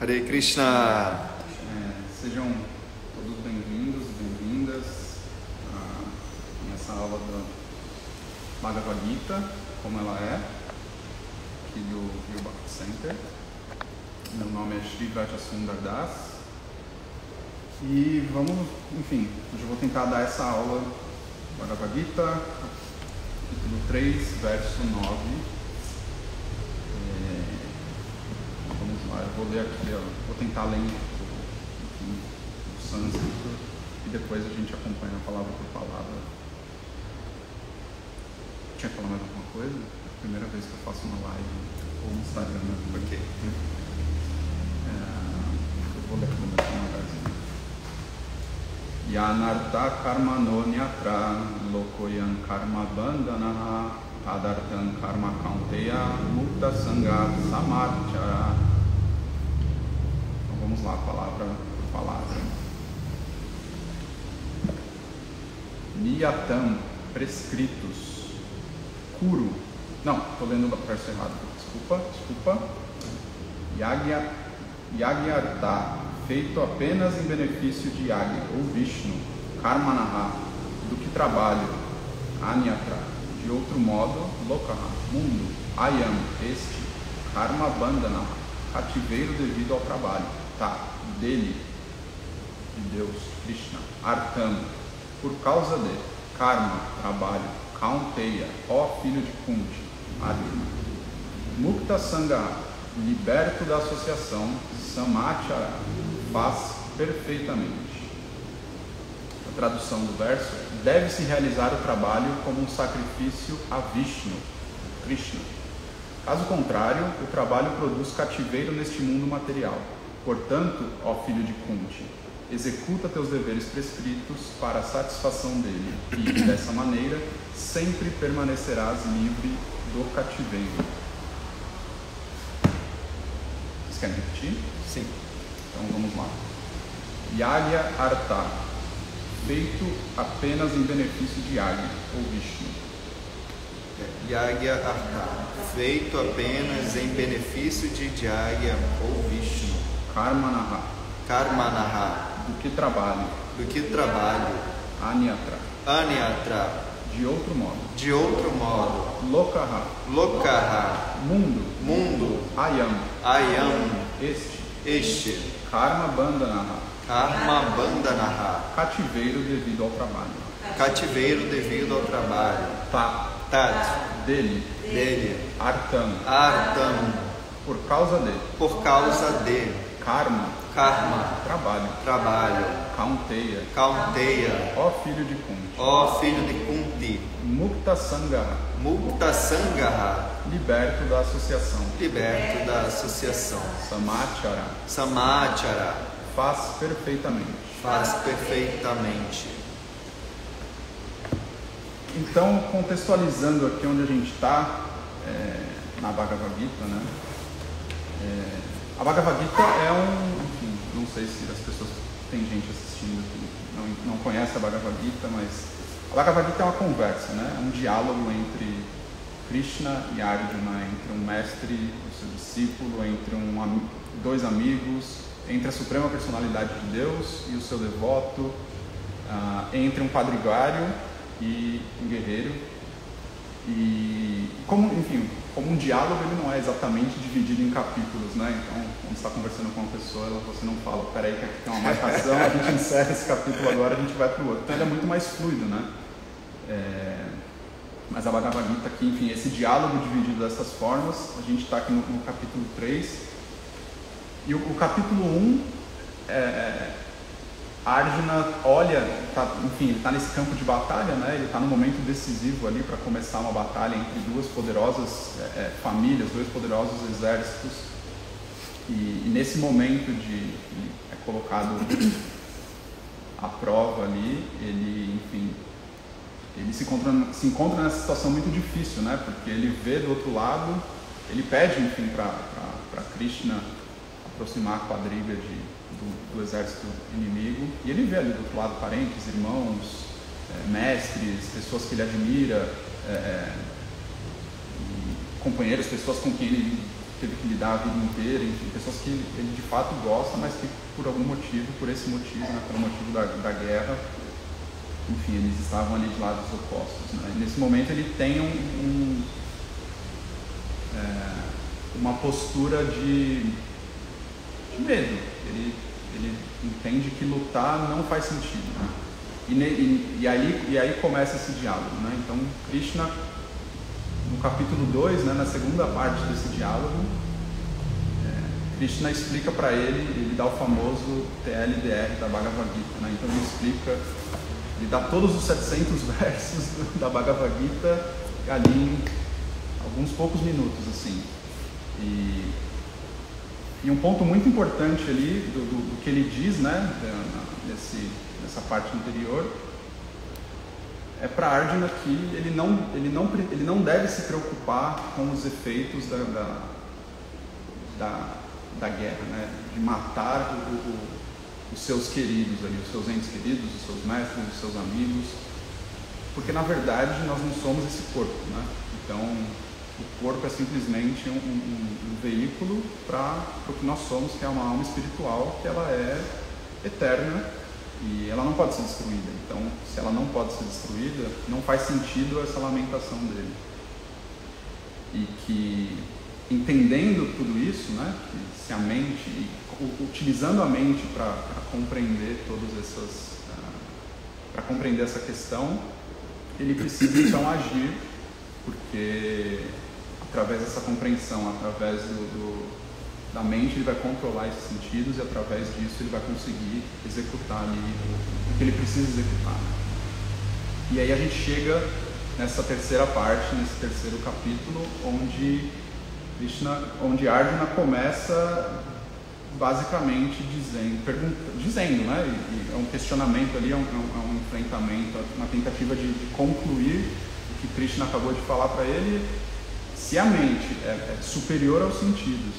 Hare Krishna. Sejam todos bem-vindos e bem-vindas nessa aula da Bhagavad Gita, como ela é, aqui do Rio Bhakti Center. Meu nome é Shri Rajasundar Das e vamos, enfim, hoje eu vou tentar dar essa aula Bhagavad Gita, capítulo 3, verso 9. Vamos lá, eu vou ler aqui, vou tentar ler o sânscrito e depois a gente acompanha palavra por palavra. Tinha que falar mais alguma coisa? É a primeira vez que eu faço uma live ou no Instagram. Ok. Eu vou ler aqui devagarzinho. Yanartha karma no nyatra lokoyan karma bandhanaha adartan karma kaunteya mukta sangha samarchara. Então vamos lá, palavra por palavra. Niyatam, prescritos. Kuru, não, estou lendo o verso errado, desculpa. Yagyartha, feito apenas em benefício de Yagya ou Vishnu. Karmanaha, do que trabalho. Anyatra, de outro modo. Lokaha, mundo. Ayam, este. Karma bandhanaha, cativeiro devido ao trabalho. Tá, dele, de Deus, Krishna. Artam, por causa de. Karma, trabalho. Kaunteya, ó filho de Kunti, Arjuna. Mukta Sangha, liberto da associação. Samachara, faz perfeitamente. A tradução do verso: deve-se realizar o trabalho como um sacrifício a Vishnu, Krishna. Caso contrário, o trabalho produz cativeiro neste mundo material. Portanto, ó filho de Kunti, executa teus deveres prescritos para a satisfação dele e, dessa maneira, sempre permanecerás livre do cativeiro. Vocês querem repetir? Sim. Então vamos lá. Yagya Artha, feito apenas em benefício de Yagya ou Vishnu. Yagya Artha, feito apenas em benefício de Yagya ou Vishnu. Karmanaha, Karmanaha, do que trabalho. do que trabalho. Anyatra, Anyatra, de outro modo. de outro modo. Lokaha, Lokaha, mundo. mundo. Ayam, Ayam, este. este. Karma bandhanaha, Karma bandhanaha, cativeiro devido ao trabalho. cativeiro devido ao trabalho. Tá, Tat, dele. dele. Artam, Artam, por causa de. por causa de. Karma, Karma, trabalho. trabalho. Kaunteya, Kaunteya, ó filho de Kunti. ó filho de Kunti. Mukta Sangha, Mukta Sangha, liberto da associação. liberto da associação. Samachara, Samachara, faz perfeitamente. faz perfeitamente. Então, contextualizando aqui onde a gente está, na Bhagavad Gita, né? A Bhagavad Gita é enfim, não sei se as pessoas, tem gente assistindo que não conhece a Bhagavad Gita, mas a Bhagavad Gita é uma conversa, né? É um diálogo entre Krishna e Arjuna, entre um mestre e o seu discípulo, entre dois amigos, entre a suprema personalidade de Deus e o seu devoto, entre um quadrigário e um guerreiro. E como um diálogo, ele não é exatamente dividido em capítulos, né? Então, quando você está conversando com uma pessoa, você não fala, peraí que aqui tem uma marcação, a gente encerra esse capítulo agora, a gente vai para o outro. Então ele é muito mais fluido, né? Mas a Bhagavad Gita aqui, enfim, esse diálogo dividido dessas formas, a gente está aqui no capítulo 3. E o capítulo 1, Arjuna olha, ele está nesse campo de batalha, né? Ele está no momento decisivo ali para começar uma batalha entre duas poderosas famílias, dois poderosos exércitos. E nesse momento ele é colocado à prova ali, ele se encontra nessa situação muito difícil, né? Porque ele vê do outro lado, ele pede, enfim, para Krishna aproximar a quadriga do exército inimigo, e ele vê ali do outro lado parentes, irmãos, mestres, pessoas que ele admira, companheiros, pessoas com quem ele teve que lidar a vida inteira, enfim, pessoas que ele de fato gosta, mas que por algum motivo, por esse motivo, né, pelo motivo da guerra, enfim, eles estavam ali de lados opostos, né? E nesse momento ele tem uma postura de medo. Ele entende que lutar não faz sentido, né? E aí começa esse diálogo, né? Então Krishna, no capítulo 2, né, na segunda parte desse diálogo, Krishna explica para ele dá o famoso TLDR da Bhagavad Gita, né? Então ele dá todos os 700 versos da Bhagavad Gita ali em alguns poucos minutos, assim. E um ponto muito importante ali do que ele diz, né, nessa parte anterior, é para Arjuna que ele não deve se preocupar com os efeitos da guerra, né, de matar os seus queridos ali, os seus entes queridos, os seus mestres, os seus amigos, porque na verdade nós não somos esse corpo, né? Então o corpo é simplesmente um veículo para o que nós somos, que é uma alma espiritual, que ela é eterna e ela não pode ser destruída. Então, se ela não pode ser destruída, não faz sentido essa lamentação dele. E que, entendendo tudo isso, né, que se a mente, utilizando a mente para compreender para compreender essa questão, ele precisa então agir, porque através dessa compreensão, através da mente, ele vai controlar esses sentidos e através disso ele vai conseguir executar ali o que ele precisa executar. E aí a gente chega nessa terceira parte, nesse terceiro capítulo, onde Arjuna começa basicamente dizendo, né? E é um questionamento ali, é um enfrentamento, uma tentativa de concluir o que Krishna acabou de falar para ele. Se a mente é superior aos sentidos,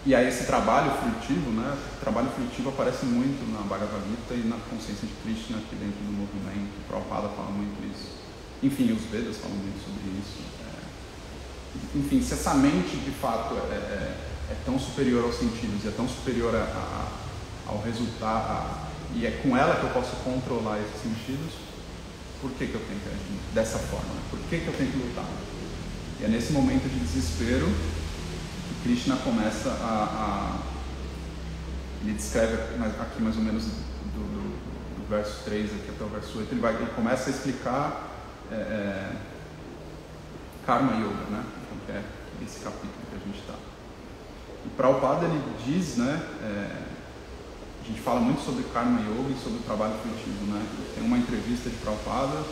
e aí esse trabalho frutivo, né? O trabalho frutivo aparece muito na Bhagavad Gita e na consciência de Krishna aqui dentro do movimento. O Prabhupada fala muito isso. Enfim, os Vedas falam muito sobre isso. Enfim, se essa mente de fato é tão superior aos sentidos, é tão superior ao resultado, e é com ela que eu posso controlar esses sentidos, por que eu tenho que agir dessa forma? Por que eu tenho que lutar? E é nesse momento de desespero que Krishna começa ele descreve aqui mais ou menos do verso 3 aqui até o verso 8, ele começa a explicar Karma Yoga, né? Então, que é esse capítulo que a gente está. E Prabhupada, ele diz, né, a gente fala muito sobre Karma Yoga e sobre o trabalho frutivo, né? Tem uma entrevista de Prabhupada,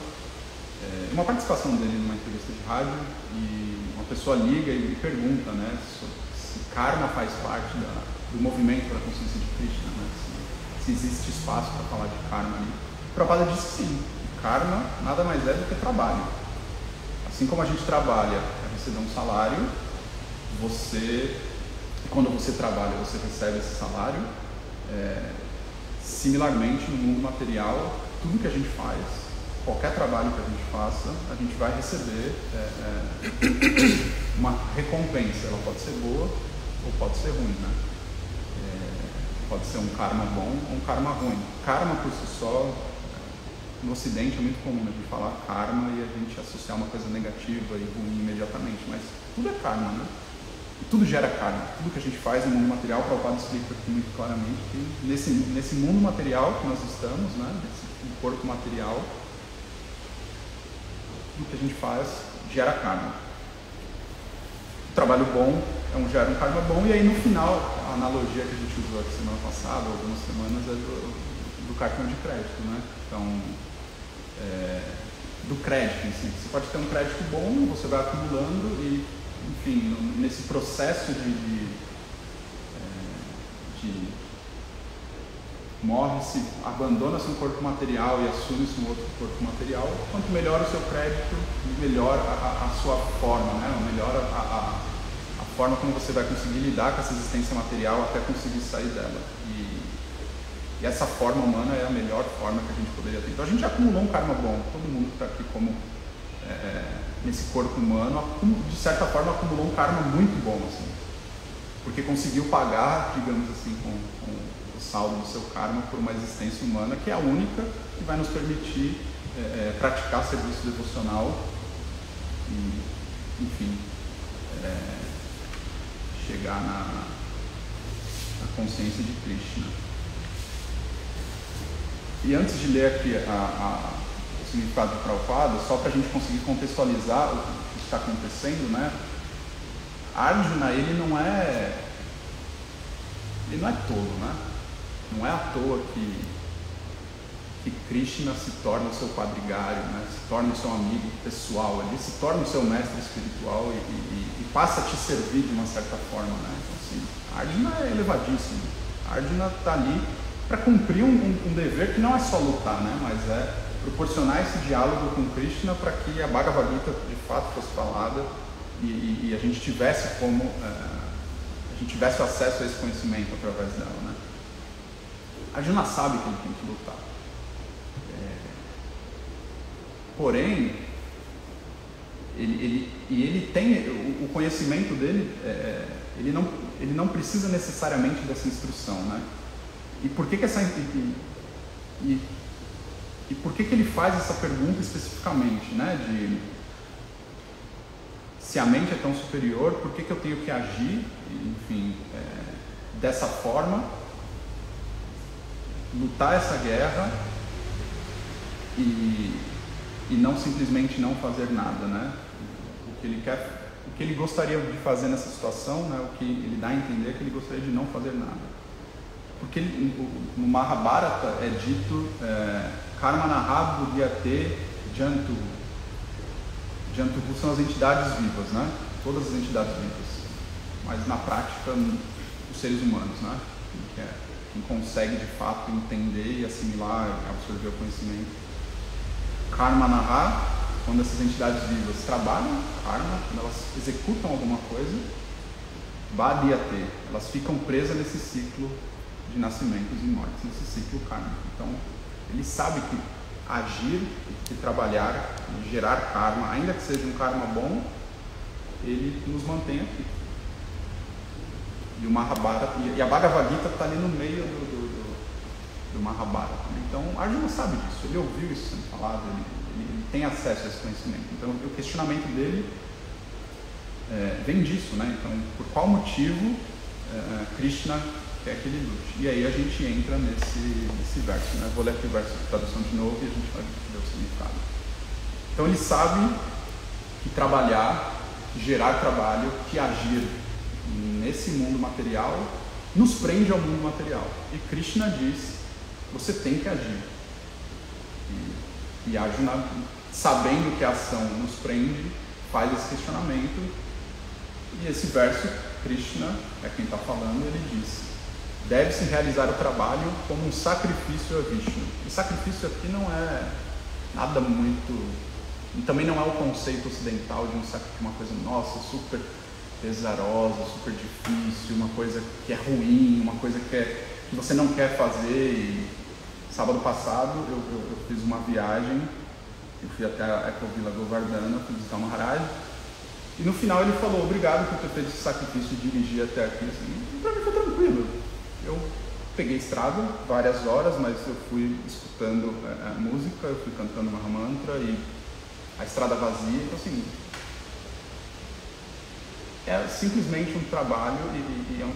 uma participação dele numa entrevista de rádio, e uma pessoa liga e pergunta, né, se karma faz parte do movimento para a consciência de Krishna, né? Se existe espaço para falar de karma ali. Prabhupada diz que sim, karma nada mais é do que trabalho. Assim como a gente trabalha para receber um salário, quando você trabalha, você recebe esse salário. Similarmente, no mundo material, tudo que a gente faz, qualquer trabalho que a gente faça, a gente vai receber uma recompensa. Ela pode ser boa ou pode ser ruim, né? Pode ser um karma bom ou um karma ruim. Karma por si só, no Ocidente é muito comum a gente falar karma e a gente associar uma coisa negativa e ruim imediatamente, mas tudo é karma, né? E tudo gera karma. Tudo que a gente faz no mundo material, o Prabhupada explica aqui muito claramente que nesse mundo material que nós estamos, né, nesse corpo material, tudo que a gente faz gera karma. O trabalho bom gera um karma bom, e aí no final, a analogia que a gente usou aqui semana passada, algumas semanas, é do cartão de crédito, né? Então, do crédito em si. Você pode ter um crédito bom, você vai acumulando e, enfim, nesse processo morre-se, abandona-se um corpo material e assume-se um outro corpo material. Quanto melhor o seu crédito, melhor a sua forma, né? Melhor a forma como você vai conseguir lidar com essa existência material até conseguir sair dela. E essa forma humana é a melhor forma que a gente poderia ter. Então a gente acumulou um karma bom. Todo mundo que está aqui como nesse corpo humano, de certa forma acumulou um karma muito bom, assim, porque conseguiu pagar, digamos assim, com o saldo do seu karma por uma existência humana, que é a única que vai nos permitir praticar serviço devocional e, enfim, chegar na consciência de Krishna. E antes de ler aqui o significado de Prabhupada, só para a gente conseguir contextualizar o que está acontecendo, né? Arjuna, ele não é tolo, né? Não é à toa que Krishna se torna o seu quadrigário, né? Se torna o seu amigo pessoal, ele se torna o seu mestre espiritual e passa a te servir de uma certa forma, né? Então, assim, Arjuna é elevadíssimo. Arjuna está ali para cumprir um dever que não é só lutar, né? Mas é proporcionar esse diálogo com Krishna para que a Bhagavad Gita de fato fosse falada e a gente tivesse acesso a esse conhecimento através dela, né? Arjuna sabe que ele tem que lutar. Porém, ele tem o conhecimento dele, ele não precisa necessariamente dessa instrução, né? E por que ele faz essa pergunta especificamente, né? De se a mente é tão superior, por que eu tenho que agir, enfim, dessa forma, lutar essa guerra e não simplesmente não fazer nada, né? O que ele gostaria de fazer nessa situação, né? O que ele dá a entender é que ele gostaria de não fazer nada. Porque no Mahabharata é dito Karmanaha Buddhyate Jantuhu. Jantuhu são as entidades vivas, né? Todas as entidades vivas. Mas na prática, os seres humanos, né? Quem consegue de fato entender e assimilar, absorver o conhecimento. Karmanaha, quando essas entidades vivas trabalham, karma, quando elas executam alguma coisa. Bhadyate, elas ficam presas nesse ciclo de nascimentos e mortes, nesse ciclo kármico. Então, ele sabe que agir, que trabalhar, gerar karma, ainda que seja um karma bom, ele nos mantém aqui. E o Mahabharata, e a Bhagavad Gita está ali no meio do Mahabharata. Então, Arjuna sabe disso, ele ouviu isso sendo falado, ele tem acesso a esse conhecimento. Então, o questionamento dele vem disso, né? Então, por qual motivo Krishna quer que ele lute? E aí a gente entra nesse verso, né? Vou ler aqui o verso de tradução de novo e a gente vai ver o significado. Então, ele sabe que trabalhar, que gerar trabalho, que agir nesse mundo material nos prende ao mundo material. E Krishna diz: você tem que agir. E Arjuna, sabendo que a ação nos prende, faz esse questionamento. E esse verso, Krishna é quem está falando, ele diz: deve-se realizar o trabalho como um sacrifício a Vishnu. E sacrifício aqui não é nada muito... E também não é o conceito ocidental de uma coisa, nossa, super pesarosa, super difícil, uma coisa que é ruim, uma coisa que você não quer fazer. E sábado passado eu fiz uma viagem, eu fui até a Ecovila Govardhana, fui visitar o Maharaj, e no final ele falou: obrigado por ter feito esse sacrifício de dirigir até aqui. Assim, pra mim foi tranquilo. Eu peguei estrada várias horas, mas eu fui escutando a música, eu fui cantando uma mantra e a estrada vazia. Então, assim, é simplesmente um trabalho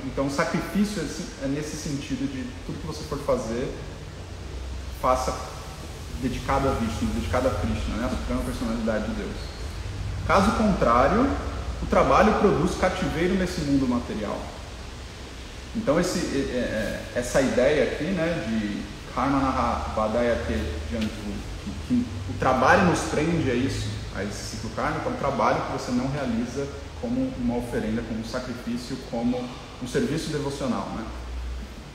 então o sacrifício é nesse sentido de tudo que você for fazer, faça dedicado a Vishnu, dedicado a Krishna, né? A suprema personalidade de Deus. Caso contrário, o trabalho produz cativeiro nesse mundo material. Então essa ideia aqui, né, de Karmanaha Vadayate Jantuhu, que o trabalho nos prende a isso, a esse ciclo kármico, é um trabalho que você não realiza como uma oferenda, como um sacrifício, como um serviço devocional, né?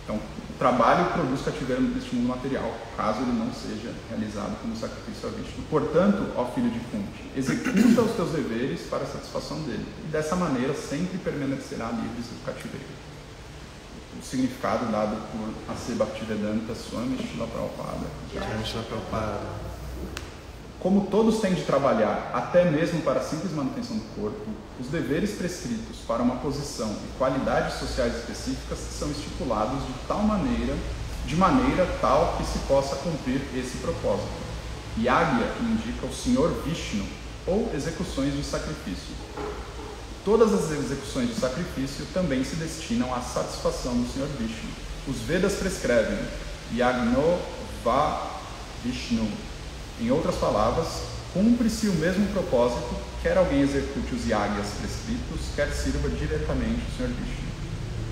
Então, o trabalho produz cativeiro neste mundo material, caso ele não seja realizado como sacrifício a Vishnu. Portanto, ó filho de Kunti, executa os teus deveres para a satisfação dele, e dessa maneira sempre permanecerá livre do cativeiro. O significado dado por A.C. Bhaktivedanta Swami Srila Prabhupada. como todos têm de trabalhar, até mesmo para a simples manutenção do corpo, os deveres prescritos para uma posição e qualidades sociais específicas são estipulados de maneira tal que se possa cumprir esse propósito. Yagya indica o Senhor Vishnu, ou execuções de sacrifício. Todas as execuções de sacrifício também se destinam à satisfação do Senhor Vishnu. Os Vedas prescrevem Yagno Va Vishnu. Em outras palavras, cumpre-se o mesmo propósito, quer alguém execute os yagyas prescritos, quer sirva diretamente o Senhor Vishnu.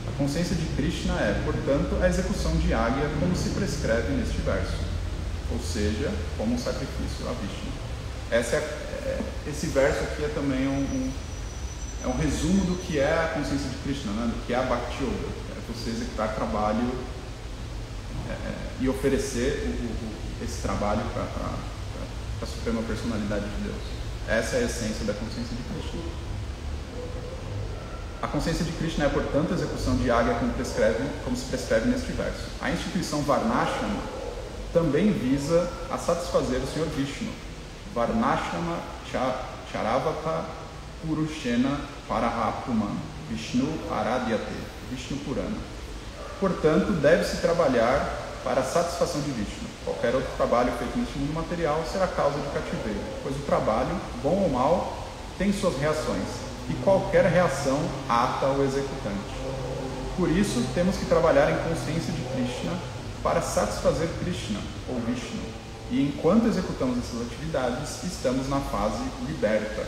A consciência de Krishna é, portanto, a execução de yagya como se prescreve neste verso, ou seja, como um sacrifício a Vishnu. Esse verso aqui é também um resumo do que é a consciência de Krishna, né? Do que é a Bhakti Yoga. É você executar trabalho e oferecer esse trabalho para a Suprema Personalidade de Deus. Essa é a essência da consciência de Krishna. A consciência de Krishna é, portanto, a execução de yagya como se prescreve neste verso. A instituição Varnashrama também visa a satisfazer o Senhor Vishnu. Varnashrama Charavata Purushena Parahapuman Vishnu Aradyate Vishnu Purana. Portanto, deve-se trabalhar para a satisfação de Vishnu. Qualquer outro trabalho feito neste mundo material será causa de cativeiro, pois o trabalho, bom ou mau, tem suas reações, e qualquer reação ata o executante. Por isso, temos que trabalhar em consciência de Krishna para satisfazer Krishna, ou Vishnu. E enquanto executamos essas atividades, estamos na fase liberta.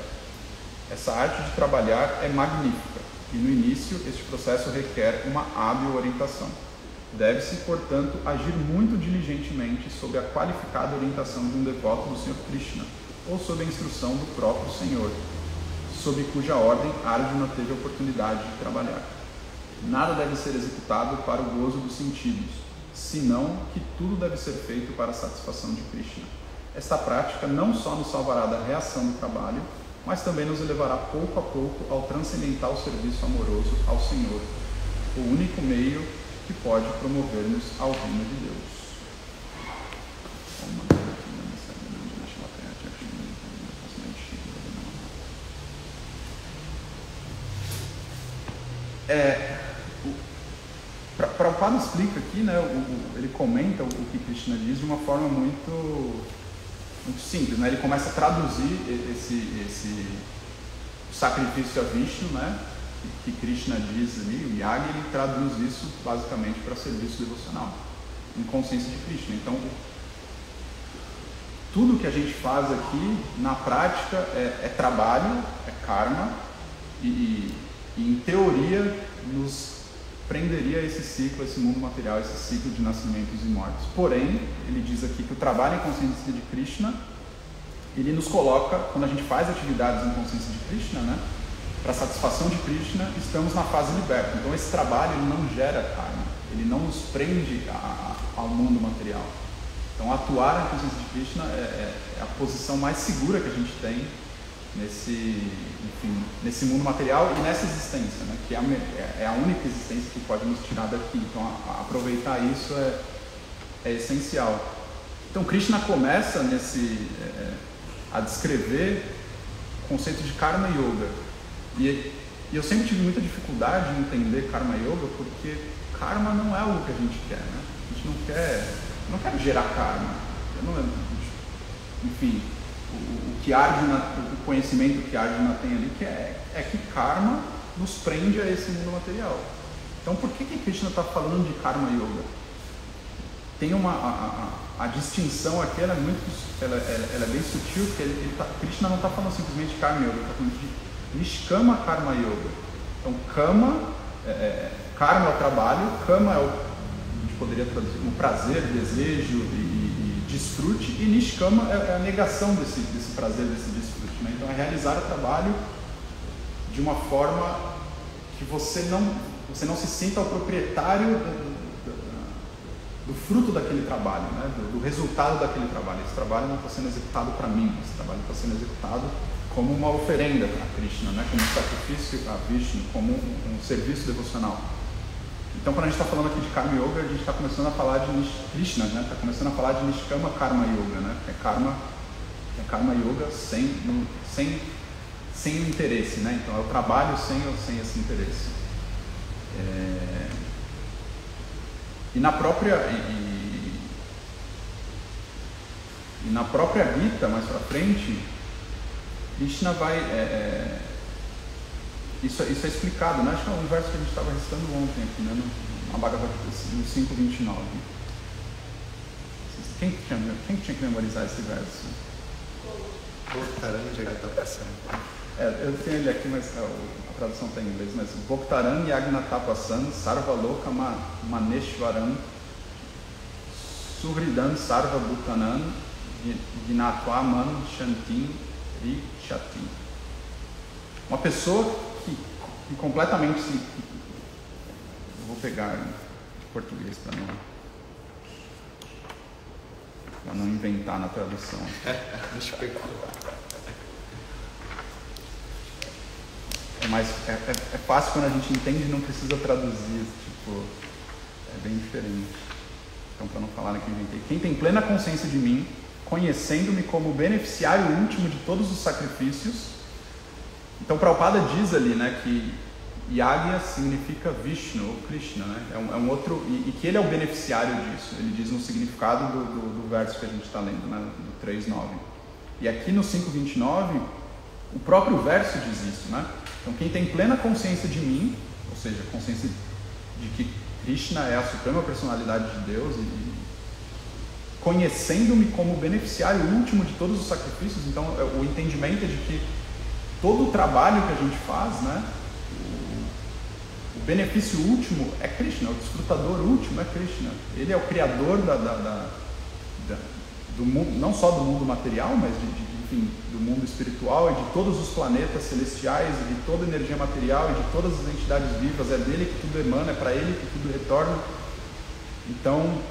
Essa arte de trabalhar é magnífica, e no início este processo requer uma hábil orientação. Deve-se, portanto, agir muito diligentemente sob a qualificada orientação de um devoto do Senhor Krishna, ou sob a instrução do próprio Senhor, sob cuja ordem Arjuna teve a oportunidade de trabalhar. Nada deve ser executado para o gozo dos sentidos, senão que tudo deve ser feito para a satisfação de Krishna. Esta prática não só nos salvará da reação do trabalho, mas também nos elevará pouco a pouco ao transcendental serviço amoroso ao Senhor, o único meio que pode promover-nos ao reino de Deus. Prabhupada explica aqui, né, ele comenta o que Krishna diz de uma forma muito simples, né? Ele começa a traduzir esse sacrifício a Vishnu, né, que Krishna diz ali, o Yagya, ele traduz isso basicamente para serviço devocional, em consciência de Krishna. Então, tudo que a gente faz aqui, na prática, é trabalho, é karma, e em teoria nos prenderia a esse ciclo, esse mundo material, esse ciclo de nascimentos e mortes. Porém, ele diz aqui que o trabalho em consciência de Krishna, ele nos coloca, quando a gente faz atividades em consciência de Krishna, né, para satisfação de Krishna, estamos na fase liberta. Então esse trabalho ele não gera karma, ele não nos prende ao mundo material. Então atuar na consciência de Krishna é a posição mais segura que a gente tem nesse mundo material e nessa existência, né, que é a única existência que pode nos tirar daqui. Então aproveitar isso é essencial. Então Krishna começa a descrever o conceito de Karma Yoga. E eu sempre tive muita dificuldade em entender Karma Yoga, porque karma não é algo que a gente quer, né? A gente não quer gerar karma. Enfim, o conhecimento que Arjuna tem ali é que karma nos prende a esse mundo material. Então por que Krishna está falando de Karma Yoga? Tem a distinção aqui, ela é bem sutil, porque Krishna não está falando simplesmente de Karma Yoga, ele está falando de Nishkama Karma Yoga. Então, karma é o trabalho, kama a gente poderia traduzir como prazer, desejo e desfrute, e Nishkama é a negação desse prazer, desse desfrute, né? Então, é realizar o trabalho de uma forma que você não se sinta o proprietário do fruto daquele trabalho, né? do resultado daquele trabalho. Esse trabalho não está sendo executado para mim, esse trabalho está sendo executado como uma oferenda para Krishna, né? Como um sacrifício a Vishnu, como um serviço devocional. Então, quando a gente está falando aqui de Karma Yoga, a gente está começando a falar de Krishna, né? Está começando a falar de Nishkama Karma Yoga, né? É karma É Karma Yoga sem o interesse, né? Então é o trabalho sem esse interesse. E na própria Gita, mais para frente, Krishna vai... Isso é explicado, né? Acho que é um verso que a gente estava recitando ontem aqui, né? No Bhagavad Gita, no 5.29. Quem tinha que memorizar esse verso? Bhaktaran Jagatapasam. Eu tenho ele aqui, mas a tradução está em inglês, mas Bhaktaran Yagnatapasan Sarvaloka Maneshwaram Suhridan Sarva Bhutanan Gnatva Man Shantin Richati. Uma pessoa que completamente se... Eu vou pegar de português para não inventar na tradução. Deixa eu pegar. Mas é fácil quando a gente entende e não precisa traduzir, tipo, é bem diferente. Então, para não falar que eu inventei. Quem tem plena consciência de mim, conhecendo-me como beneficiário último de todos os sacrifícios. Então, Prabhupada diz ali, né, que Yagya significa Vishnu, ou Krishna, né? É um outro, e que ele é o beneficiário disso. Ele diz no significado do verso que a gente está lendo, né, do 3.9. E aqui no 5.29, o próprio verso diz isso, né? Então, quem tem plena consciência de mim, ou seja, consciência de que Krishna é a suprema personalidade de Deus, e conhecendo-me como beneficiário último de todos os sacrifícios, então o entendimento é de que todo o trabalho que a gente faz, né, o benefício último é Krishna, o desfrutador último é Krishna. Ele é o criador do mundo, não só do mundo material, mas enfim, do mundo espiritual e de todos os planetas celestiais e de toda a energia material e de todas as entidades vivas. É dele que tudo emana, é para ele que tudo retorna. Então,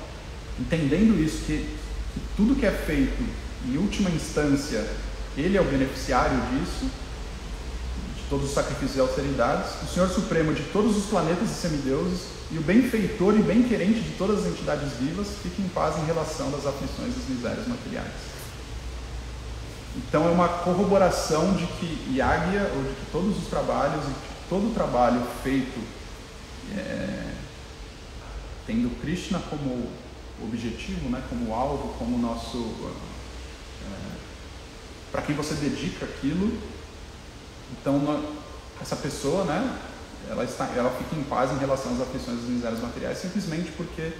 entendendo isso, que tudo que é feito, em última instância, ele é o beneficiário disso, de todos os sacrifícios e austeridades, o Senhor Supremo de todos os planetas e semideuses, e o benfeitor e bem-querente de todas as entidades vivas, fique em paz em relação das aflições e das misérias materiais. Então é uma corroboração de que Yagya, ou de que todos os trabalhos, e que todo o trabalho feito tendo Krishna como objetivo, né, como alvo, como nosso... para quem você dedica aquilo, então essa pessoa, né, ela fica em paz em relação às aflições e às misérias materiais, simplesmente porque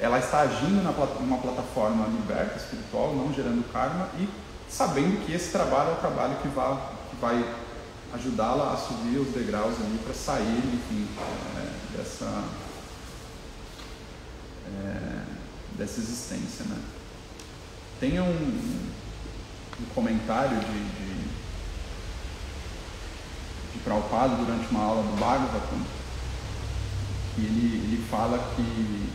ela está agindo numa plataforma liberta, espiritual, não gerando karma, e sabendo que esse trabalho é o trabalho que vai ajudá-la a subir os degraus ali para sair, enfim, dessa existência, né? Tem um comentário de Prabhupada durante uma aula do Bhagavatam, que ele fala que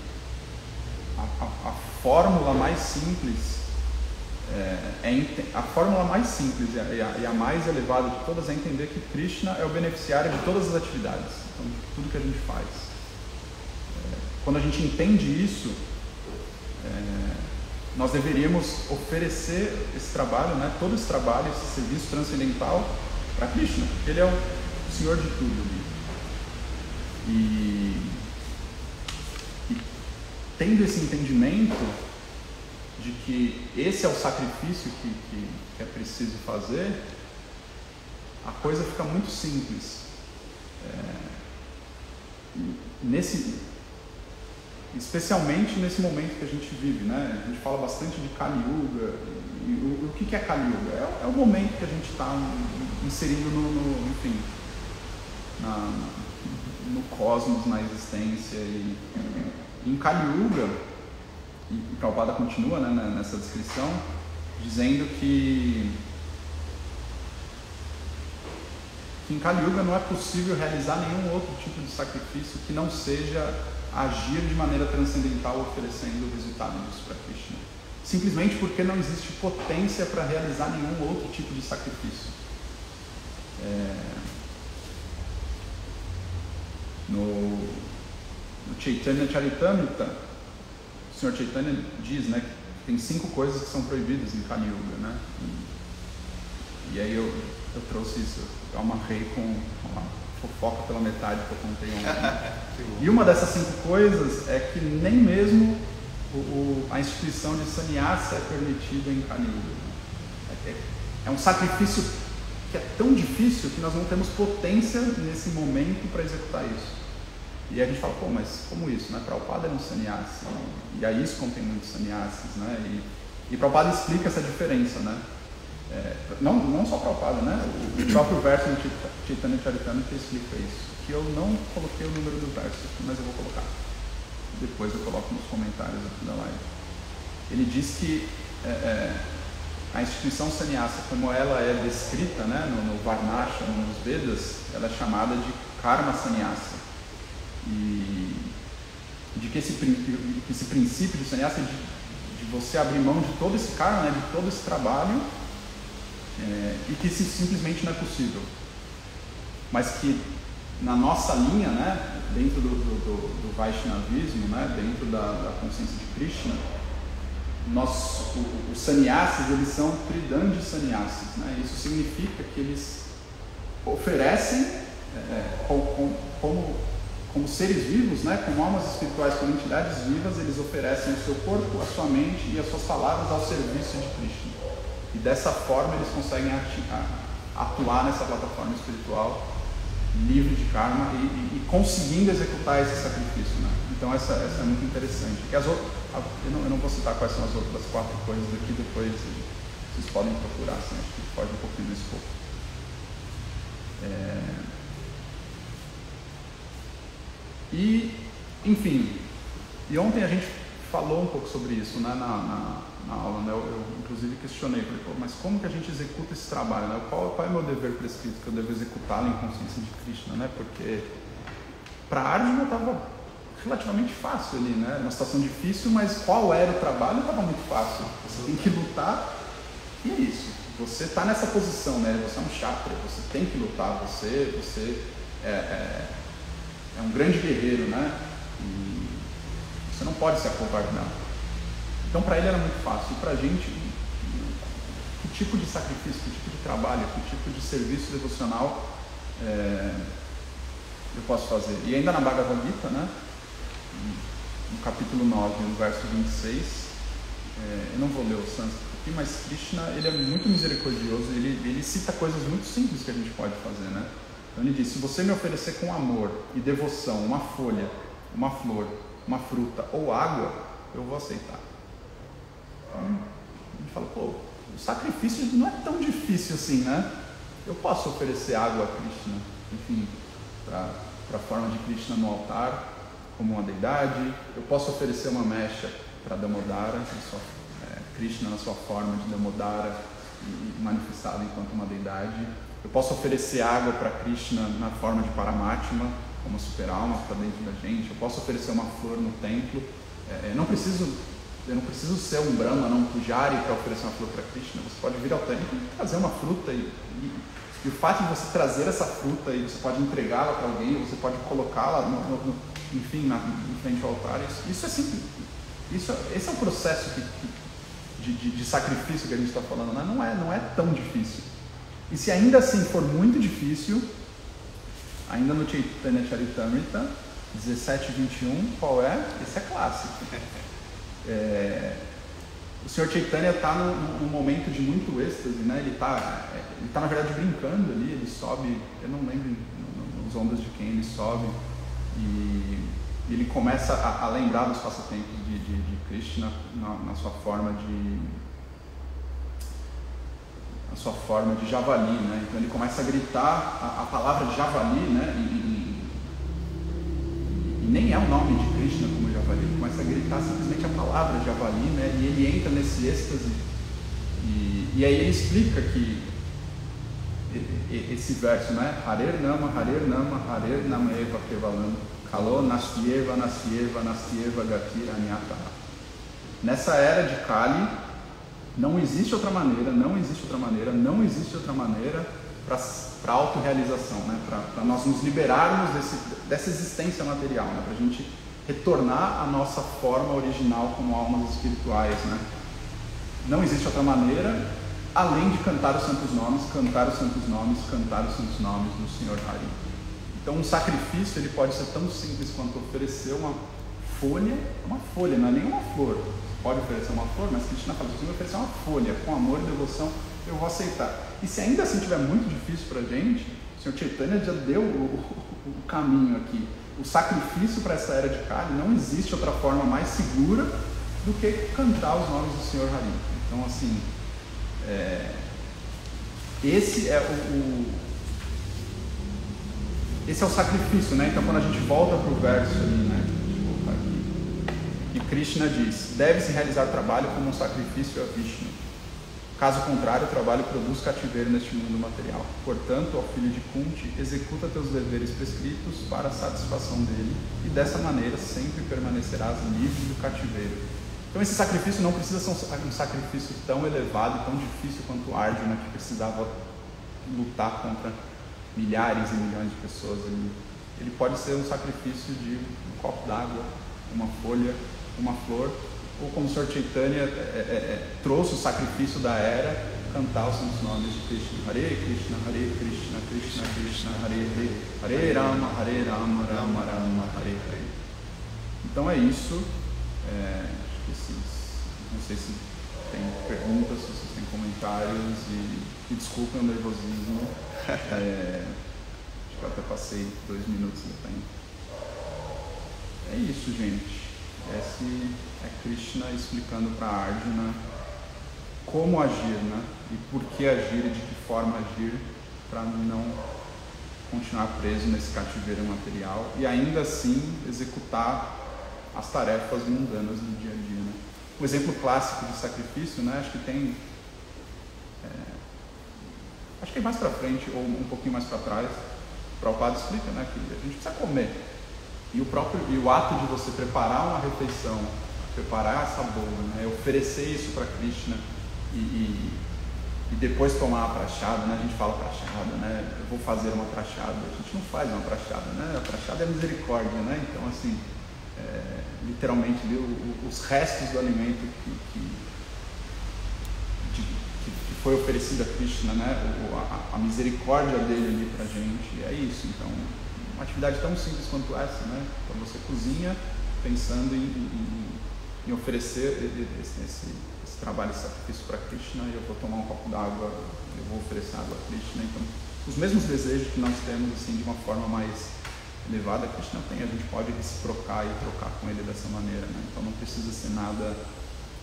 a fórmula mais simples e a mais elevada de todas é entender que Krishna é o beneficiário de todas as atividades, então, de tudo que a gente faz. Quando a gente entende isso, nós deveríamos oferecer esse trabalho, né, todo esse trabalho, esse serviço transcendental para Krishna, porque ele é o Senhor de tudo. E tendo esse entendimento de que esse é o sacrifício que é preciso fazer, a coisa fica muito simples. Especialmente nesse momento que a gente vive, né? A gente fala bastante de Kali Yuga. E o que é Kali Yuga? É o momento que a gente está inserido no cosmos, na existência. E em Kali Yuga, e Prabhupada continua, né, nessa descrição, dizendo que em Kali Yuga não é possível realizar nenhum outro tipo de sacrifício que não seja agir de maneira transcendental, oferecendo o resultado disso para Krishna. Simplesmente porque não existe potência para realizar nenhum outro tipo de sacrifício. No Chaitanya Charitamrita, o Sr. Chaitanya diz, né, tem 5 coisas que são proibidas em Kali Yuga, né? E aí eu trouxe isso, eu amarrei com uma fofoca pela metade que eu contei ontem. E uma dessas 5 coisas é que nem mesmo a instituição de sannyasa é permitida em Kali Yuga. É um sacrifício que é tão difícil que nós não temos potência nesse momento para executar isso. E a gente fala, pô, mas como isso, né? Prabhupada é um sannyasi, e a ISKCON tem muitos sannyasis, né? E Prabhupada explica essa diferença, né? Não só Prabhupada, né? O próprio verso no Chaitanya Charitamrita explica isso. Que eu não coloquei o número do verso aqui, mas eu vou colocar. Depois eu coloco nos comentários aqui da live. Ele diz que a instituição sannyasa, como ela é descrita, né, no Varnashram, nos Vedas, ela é chamada de Karma Sannyasa. E de que esse princípio de sannyasa é de você abrir mão de todo esse karma, né, de todo esse trabalho, e que isso simplesmente não é possível. Mas que na nossa linha, né, dentro do Vaishnavismo, né, dentro da consciência de Krishna, os sannyasis, eles são tridandi sannyasis, né? Isso significa que eles oferecem como seres vivos, né, como almas espirituais, como entidades vivas, eles oferecem o seu corpo, a sua mente e as suas palavras ao serviço de Krishna. E dessa forma eles conseguem atuar nessa plataforma espiritual livre de karma e conseguindo executar esse sacrifício, né? Então essa é muito interessante. Que eu não vou citar quais são as outras 4 coisas aqui, depois vocês podem procurar, assim, acho que pode um pouquinho desse pouco. E, enfim, e ontem a gente falou um pouco sobre isso, né, na aula, né? Eu inclusive questionei, falei, pô, mas como que a gente executa esse trabalho, né? Qual é o meu dever prescrito, que eu devo executá-lo em consciência de Krishna, né? Porque para Arjuna estava relativamente fácil ali, né? Uma situação difícil, mas qual era o trabalho? Estava muito fácil. Você tem que lutar e é isso. Você está nessa posição, né? Você é um kshatriya, você tem que lutar, você é um grande guerreiro, né? E você não pode se acovardar. Então para ele era muito fácil. E para a gente, que tipo de sacrifício, que tipo de trabalho, que tipo de serviço devocional eu posso fazer? E ainda na Bhagavad Gita, né? No capítulo 9, no verso 26, eu não vou ler o sânscrito aqui, mas Krishna, ele é muito misericordioso, ele cita coisas muito simples que a gente pode fazer, né? Então ele diz, se você me oferecer com amor e devoção uma folha, uma flor, uma fruta ou água, eu vou aceitar. Então, a gente fala, pô, o sacrifício não é tão difícil assim, né? Eu posso oferecer água a Krishna, enfim, para a forma de Krishna no altar, como uma deidade. Eu posso oferecer uma mecha para Damodara, Krishna na sua forma de Damodara, manifestada enquanto uma deidade. Eu posso oferecer água para Krishna na forma de Paramatma, como super-alma que está dentro da gente. Eu posso oferecer uma flor no templo. Eu não preciso ser um Brahmana, um pujari para oferecer uma flor para Krishna. Você pode vir ao templo e trazer uma fruta e o fato de você trazer essa fruta e você pode entregá-la para alguém, você pode colocá-la enfim, em frente ao altar, isso é simples. Esse é o processo de sacrifício que a gente está falando, né? Não é tão difícil. E se ainda assim for muito difícil, ainda no Chaitanya Charitamrita 17:21, qual é? Esse é clássico. O Sr. Chaitanya está num momento de muito êxtase, né? Ele tá na verdade brincando ali, ele sobe, eu não lembro nos ombros de quem ele sobe, e ele começa a lembrar dos passatempos de Krishna na sua forma de javali, né? Então ele começa a gritar a palavra javali, né? E nem é o nome de Krishna como javali, ele começa a gritar simplesmente a palavra javali, né? E ele entra nesse êxtase e aí ele explica que esse verso, né? Harer Nama, Harer Nameva Kevalam, Kalo Nastyeva, Gatir Anyata. Nessa era de Kali, não existe outra maneira para a autorrealização, né? Para nós nos liberarmos dessa existência material, né? Para a gente retornar à nossa forma original como almas espirituais, né? Não existe outra maneira, além de cantar os santos nomes, cantar os santos nomes, cantar os santos nomes do Senhor Hari. Então um sacrifício ele pode ser tão simples quanto oferecer uma folha, não é nem uma flor. Você pode oferecer uma flor, mas Krishna fala, se você me oferecer uma folha com amor e devoção, eu vou aceitar. E se ainda assim estiver muito difícil para a gente, o Senhor Chaitanya já deu o caminho aqui. O sacrifício para essa era de Kali, não existe outra forma mais segura do que cantar os nomes do Senhor Hari. Então, assim, esse é o sacrifício, né? Então, quando a gente volta para o verso ali, né? Deixa eu voltar aqui. E Krishna diz: deve-se realizar trabalho como um sacrifício a Vishnu. Caso contrário, o trabalho produz cativeiro neste mundo material. Portanto, ó filho de Kunti, executa teus deveres prescritos para a satisfação dele, e dessa maneira sempre permanecerás livre do cativeiro. Então esse sacrifício não precisa ser um sacrifício tão elevado e tão difícil quanto Arjuna, que precisava lutar contra milhares e milhões de pessoas ali. Ele pode ser um sacrifício de um copo d'água, uma folha, uma flor, ou como o Sr. Chaitanya trouxe o sacrifício da era, cantar os santos nomes de Krishna. Hare Krishna, Krishna Krishna, Hare Hare, Hare Rama, Rama Rama, Hare Hare. Então é isso. Não sei se tem perguntas, se vocês têm comentários, e desculpem o nervosismo. Acho que eu até passei 2 minutos do tempo. É isso, gente. Esse é Krishna explicando para Arjuna como agir, né? E por que agir e de que forma agir para não continuar preso nesse cativeiro material e ainda assim executar as tarefas mundanas do dia a dia, né? Um exemplo clássico de sacrifício, né? Acho que tem mais para frente ou um pouquinho mais para trás, o Prabhupada explica, né, que a gente precisa comer. E o ato de você preparar uma refeição, preparar essa boa, né, oferecer isso para Krishna e depois tomar a prachada, né? A gente fala prachada, né? Eu vou fazer uma prachada. A gente não faz uma prachada, né? A prachada é misericórdia, né? Então, assim, literalmente os restos do alimento que foi oferecido a Krishna, né? A misericórdia dele ali pra gente, é isso. Então, uma atividade tão simples quanto essa, né? Então você cozinha pensando em oferecer esse trabalho de sacrifício para Krishna, e eu vou tomar um copo d'água, eu vou oferecer água a Krishna. Então, os mesmos desejos que nós temos, assim, de uma forma mais elevada, Krishna tem, a gente pode reciprocar e trocar com ele dessa maneira, né? Então não precisa ser nada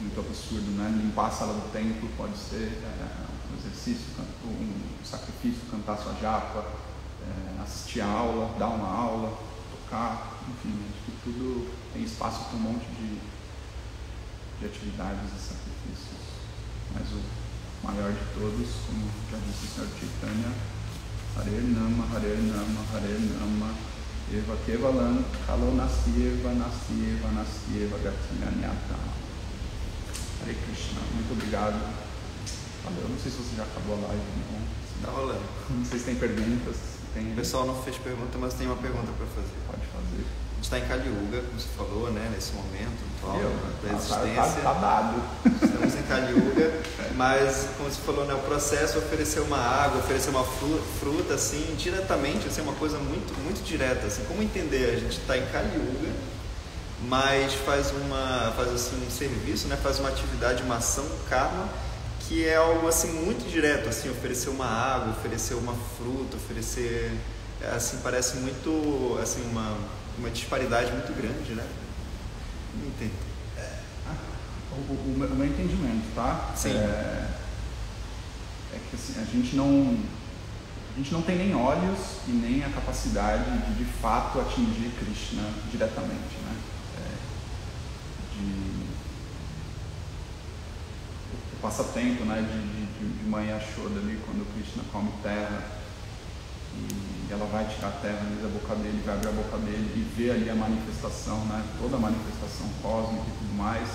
muito absurdo, né? Limpar a sala do templo pode ser um exercício, um sacrifício, cantar sua japa, assistir a aula, dar uma aula, tocar, enfim, acho que tudo tem espaço para um monte de atividades e sacrifícios. Mas o maior de todos, como já disse o Sr. Chaitanya, Hare Nama, Hare Nama, Hare Nama, Eva Kevalam, Kalo Nastieva, Nastieva, Nastieva, Gatinanyata. Hare Krishna, muito obrigado. Valeu, não sei se você já acabou a live, não. Tá rolando. Não sei se tem perguntas. O pessoal não fez pergunta, mas tem uma pergunta para fazer. Pode fazer. A gente está em Kali Yuga, como você falou, né? Nesse momento atual da existência. Tá dado. Estamos em Kali Yuga, mas, como você falou, né? O processo oferecer uma água, oferecer uma fruta, assim, diretamente, assim, uma coisa muito, muito direta, assim. Como entender? A gente está em Kali Yuga, mas faz assim, um serviço, né? Faz uma atividade, uma ação, karma, que é algo assim muito direto, assim, oferecer uma água, oferecer uma fruta, oferecer, assim, parece muito, assim, uma disparidade muito grande, né? Não entendo. O meu entendimento, tá? Sim. É que assim, a gente não tem nem olhos e nem a capacidade de fato atingir Krishna diretamente, né? O passatempo, né, de Mãe Yashoda ali, quando Krishna come terra e ela vai tirar a terra ali da boca dele, vai abrir a boca dele e vê ali a manifestação, né, toda a manifestação cósmica e tudo mais,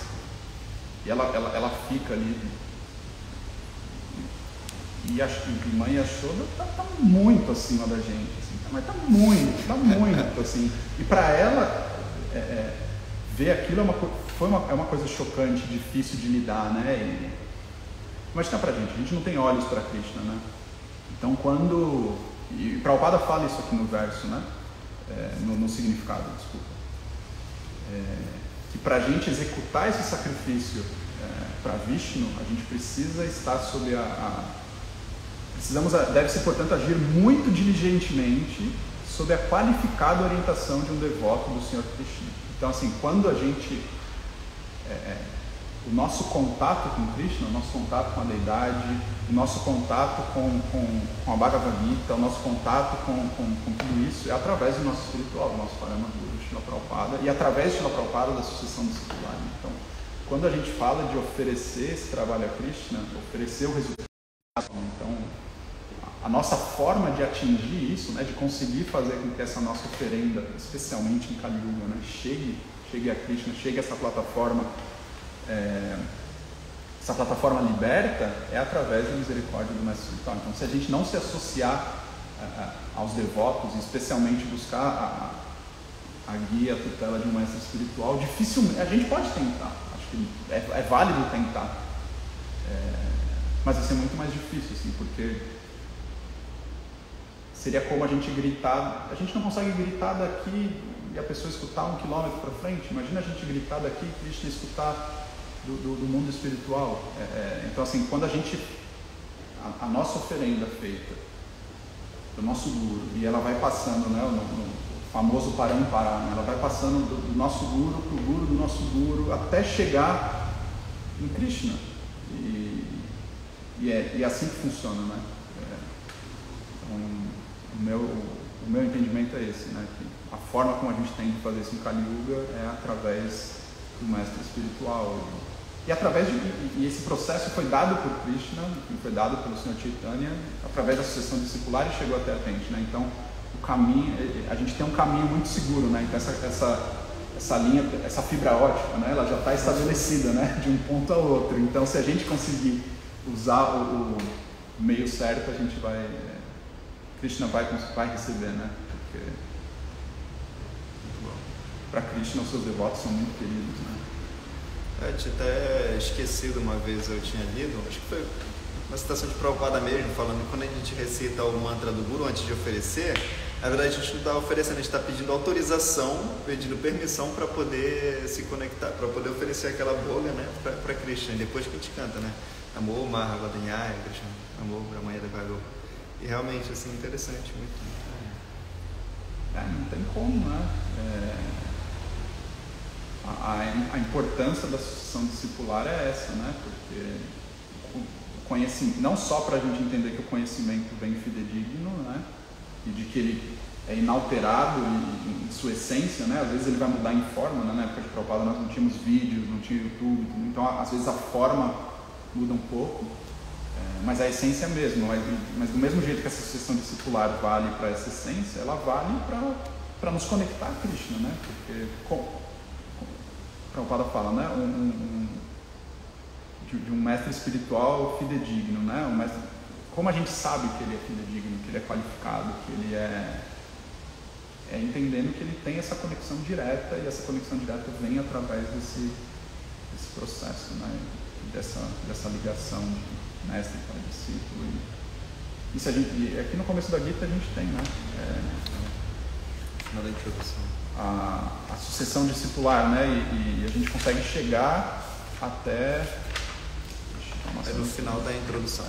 e ela fica ali, e Mãe Yashoda tá muito acima da gente, assim, mas tá muito assim, e para ela ver aquilo é uma coisa chocante, difícil de lidar, né? imagina pra gente não tem olhos para Krishna, né? Então e Prabhupada fala isso aqui no verso, né? No significado, desculpa. Que para a gente executar esse sacrifício para Vishnu, a gente precisa estar sob deve-se, portanto, agir muito diligentemente sob a qualificada orientação de um devoto do Senhor Krishna. Então, assim, quando a gente... o nosso contato com Krishna, o nosso contato com a Deidade, o nosso contato com a Bhagavad Gita, o nosso contato com tudo isso é através do nosso espiritual, do nosso Parama Guru, Srila Prabhupada, e através de Srila Prabhupada da sucessão discipular. Então, quando a gente fala de oferecer esse trabalho a Krishna, oferecer o resultado, então, a nossa forma de atingir isso, né, de conseguir fazer com que essa nossa oferenda, especialmente em Kali Yuga, né, chegue a Krishna, chegue a essa plataforma liberta, é através da misericórdia do Mestre Espiritual. Então, se a gente não se associar aos devotos, especialmente buscar a guia, a tutela de um Mestre Espiritual, dificilmente, a gente pode tentar, acho que é válido tentar, mas vai ser muito mais difícil, assim, porque seria como a gente gritar, a gente não consegue gritar daqui e a pessoa escutar 1 quilômetro para frente. Imagina a gente gritar daqui e Krishna escutar do mundo espiritual. Então, assim, quando a nossa oferenda feita do nosso Guru, e ela vai passando, né, no famoso Parampara, né, ela vai passando do nosso Guru para o Guru do nosso Guru, até chegar em Krishna. E é assim que funciona, né? Então, o meu entendimento é esse, né? Que a forma como a gente tem de fazer isso em Kali Yuga é através do Mestre Espiritual. E esse processo foi dado por Krishna, foi dado pelo Senhor Chaitanya, através da sucessão discipular e chegou até a gente, né? Então, o caminho, a gente tem um caminho muito seguro, né? Então, essa linha, essa fibra ótica, né? Ela já está estabelecida, né? De um ponto ao outro. Então, se a gente conseguir usar o meio certo, a gente Krishna vai receber, né? Porque para Krishna os seus devotos são muito queridos, né? Eu tinha até esquecido uma vez, eu tinha lido, acho que foi uma citação de Prabhupada mesmo, falando que quando a gente recita o mantra do Guru antes de oferecer, na verdade a gente não está oferecendo, a gente está pedindo autorização, pedindo permissão para poder se conectar, para poder oferecer aquela boga, né, para Krishna, e depois que a gente canta, né? Namo Mahavadanyaya Krishna, Namo Brahmaya Devaro. E realmente, assim, interessante, muito. Não tem como, né? A importância da sucessão discipular é essa, né? Porque o conhecimento, não só para a gente entender que o conhecimento vem fidedigno, né? E de que ele é inalterado em sua essência, né? Às vezes ele vai mudar em forma, né? Na época de Prabhupada nós não tínhamos vídeos, não tinha YouTube, então às vezes a forma muda um pouco, mas a essência é a mesma. Mas do mesmo jeito que essa sucessão discipular vale para essa essência, ela vale para nos conectar a Krishna, né? Porque Prabhupada fala, né? De um mestre espiritual fidedigno, né? Um mestre, como a gente sabe que ele é fidedigno, que ele é qualificado, que ele é entendendo que ele tem essa conexão direta, e essa conexão direta vem através desse processo, né? Dessa ligação de mestre para discípulo. Isso aqui no começo da Gita a gente tem, né? Na introdução. A sucessão discipular, né? E a gente consegue chegar até... É no final da introdução,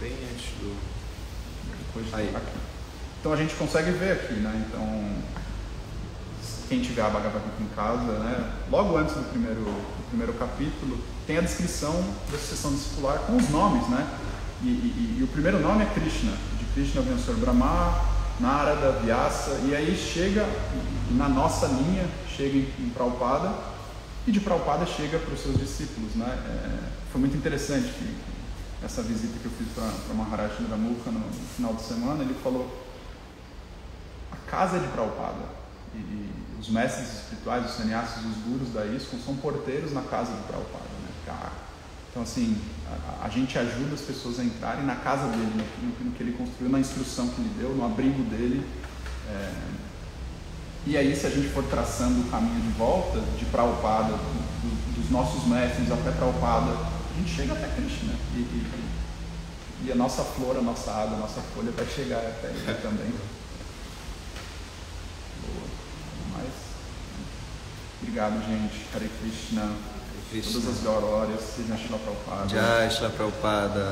bem antes do... Aqui. Então a gente consegue ver aqui, né? Então, quem tiver a Bhagavad Gita em casa, né? Logo antes do primeiro capítulo, tem a descrição da sucessão discipular com os nomes, né? E o primeiro nome é Krishna. De Krishna vem o Sr. Brahma, Narada, Vyasa, e aí chega, na nossa linha, chega em Prabhupada, e de Prabhupada chega para os seus discípulos, né? Foi muito interessante que essa visita que eu fiz para Maharaj Niramuka no final de semana, ele falou: a casa é de Prabhupada, e os mestres espirituais, os sannyasis, os gurus da ISKCON são porteiros na casa de Prabhupada, né? Então, assim, a gente ajuda as pessoas a entrarem na casa dele, no que ele construiu, na instrução que ele deu, no abrigo dele. E aí, se a gente for traçando o caminho de volta de Prabhupada, dos nossos mestres até Prabhupada, a gente chega até Krishna. E a nossa flor, a nossa água, a nossa folha vai chegar até ele também. Boa. Mas, obrigado, gente. Hare Krishna. Todas as glórias. Sejam Shila Prabhupada. Jai Shila Prabhupada.